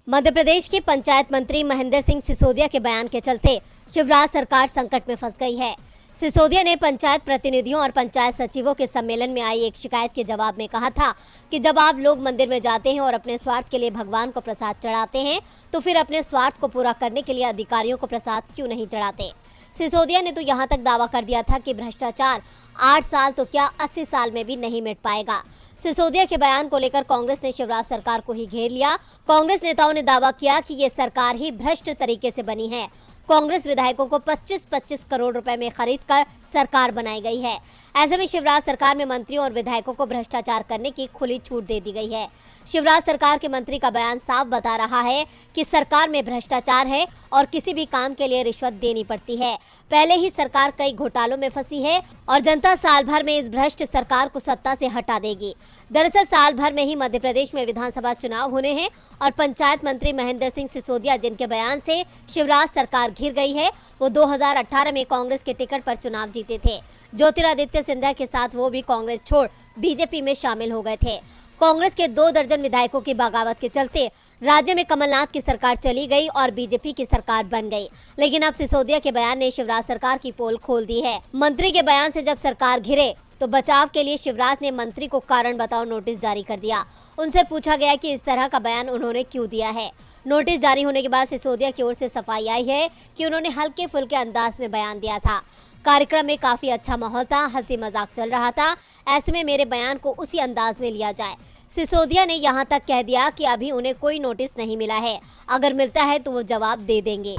मध्य प्रदेश के पंचायत मंत्री महेंद्र सिंह सिसोदिया के बयान के चलते शिवराज सरकार संकट में फंस गई है। सिसोदिया ने पंचायत प्रतिनिधियों और पंचायत सचिवों के सम्मेलन में आई एक शिकायत के जवाब में कहा था कि जब आप लोग मंदिर में जाते हैं और अपने स्वार्थ के लिए भगवान को प्रसाद चढ़ाते हैं तो फिर अपने स्वार्थ को पूरा करने के लिए अधिकारियों को प्रसाद क्यों नहीं चढ़ाते। सिसोदिया ने तो यहां तक दावा कर दिया था कि भ्रष्टाचार 8 साल तो क्या 80 साल में भी नहीं मिट पाएगा। सिसोदिया के बयान को लेकर कांग्रेस ने शिवराज सरकार को ही घेर लिया। कांग्रेस नेताओं ने दावा किया कि ये सरकार ही भ्रष्ट तरीके से बनी है। कांग्रेस विधायकों को 25-25 करोड़ रुपए में खरीदकर सरकार बनाई गई है। ऐसे में शिवराज सरकार में मंत्रियों और विधायकों को भ्रष्टाचार करने की खुली छूट दे दी गई है। शिवराज सरकार के मंत्री का बयान साफ बता रहा है कि सरकार में भ्रष्टाचार है और किसी भी काम के लिए रिश्वत देनी पड़ती है। पहले ही सरकार कई घोटालों में फंसी है और जनता साल भर में इस भ्रष्ट सरकार को सत्ता से हटा देगी। दरअसल साल भर में ही मध्य प्रदेश में विधानसभा चुनाव होने हैं और पंचायत मंत्री महेंद्र सिंह सिसोदिया, जिनके बयान से शिवराज सरकार घिर गई है, वो 2018 में कांग्रेस के टिकट पर चुनाव जीते थे। ज्योतिरादित्य सिंधिया के साथ वो भी कांग्रेस छोड़ बीजेपी में शामिल हो गए थे। कांग्रेस के 2 दर्जन विधायकों की बगावत के चलते राज्य में कमलनाथ की सरकार चली गई और बीजेपी की सरकार बन गई। लेकिन अब सिसोदिया के बयान ने शिवराज सरकार की पोल खोल दी है। मंत्री के बयान से जब सरकार घिरे तो बचाव के लिए शिवराज ने मंत्री को कारण बताओ नोटिस जारी कर दिया। उनसे पूछा गया कि इस तरह का बयान उन्होंने क्यों दिया है। नोटिस जारी होने के बाद सिसोदिया की ओर से सफाई आई है कि उन्होंने हल्के फुल्के अंदाज में बयान दिया था। कार्यक्रम में काफी अच्छा माहौल था, हंसी मजाक चल रहा था। ऐसे में मेरे बयान को उसी अंदाज में लिया जाए। सिसोदिया ने यहां तक कह दिया कि अभी उन्हें कोई नोटिस नहीं मिला है, अगर मिलता है तो वो जवाब दे देंगे।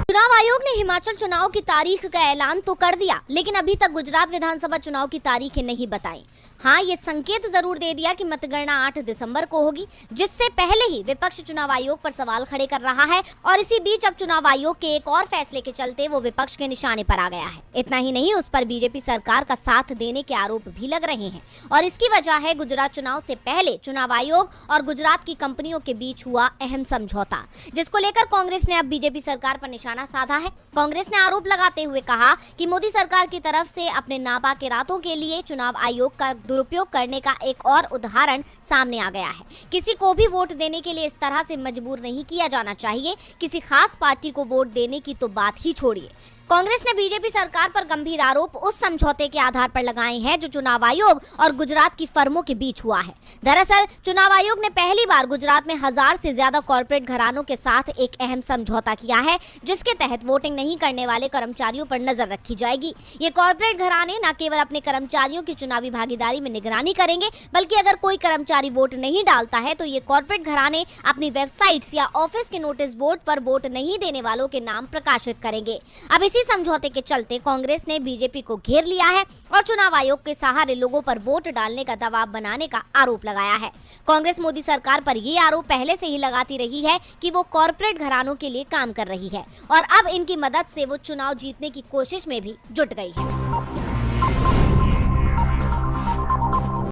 चुनाव आयोग ने हिमाचल चुनाव की तारीख का ऐलान तो कर दिया, लेकिन अभी तक गुजरात विधानसभा चुनाव की तारीखें नहीं बताई। हाँ, ये संकेत जरूर दे दिया कि मतगणना 8 दिसंबर को होगी, जिससे पहले ही विपक्ष चुनाव आयोग पर सवाल खड़े कर रहा है। और इसी बीच अब चुनाव आयोग के एक और फैसले के चलते वो विपक्ष के निशाने पर आ गया है। इतना ही नहीं, उस पर बीजेपी सरकार का साथ देने के आरोप भी लग रहे हैं और इसकी वजह है गुजरात चुनाव से पहले चुनाव आयोग और गुजरात की कंपनियों के बीच हुआ अहम समझौता, जिसको लेकर कांग्रेस ने अब बीजेपी सरकार पर निशाना साधा है। कांग्रेस ने आरोप लगाते हुए कहा कि मोदी सरकार की तरफ से अपने नापाक इरादों के लिए चुनाव आयोग का दुरुपयोग करने का एक और उदाहरण सामने आ गया है। किसी को भी वोट देने के लिए इस तरह से मजबूर नहीं किया जाना चाहिए। किसी खास पार्टी को वोट देने की तो बात ही छोड़िए। कांग्रेस ने बीजेपी सरकार पर गंभीर आरोप उस समझौते के आधार पर लगाए हैं जो चुनाव आयोग और गुजरात की फर्मों के बीच हुआ है। दरअसल चुनाव आयोग ने पहली बार गुजरात में 1000 से ज्यादा कॉर्पोरेट घरानों के साथ एक अहम समझौता किया है, जिसके तहत वोटिंग नहीं करने वाले कर्मचारियों पर नजर रखी जाएगी। ये कॉर्पोरेट घराने न केवल अपने कर्मचारियों की चुनावी भागीदारी में निगरानी करेंगे, बल्कि अगर कोई कर्मचारी वोट नहीं डालता है तो ये कॉर्पोरेट घराने अपनी वेबसाइट्स या ऑफिस के नोटिस बोर्ड पर वोट नहीं देने वालों के नाम प्रकाशित करेंगे। अब इसी समझौते के चलते कांग्रेस ने बीजेपी को घेर लिया है और चुनाव आयोग के सहारे लोगों पर वोट डालने का दबाव बनाने का आरोप लगाया है। कांग्रेस मोदी सरकार पर ये आरोप पहले से ही लगाती रही है कि वो कॉर्पोरेट घरानों के लिए काम कर रही है और अब इनकी मदद से वो चुनाव जीतने की कोशिश में भी जुट गई है।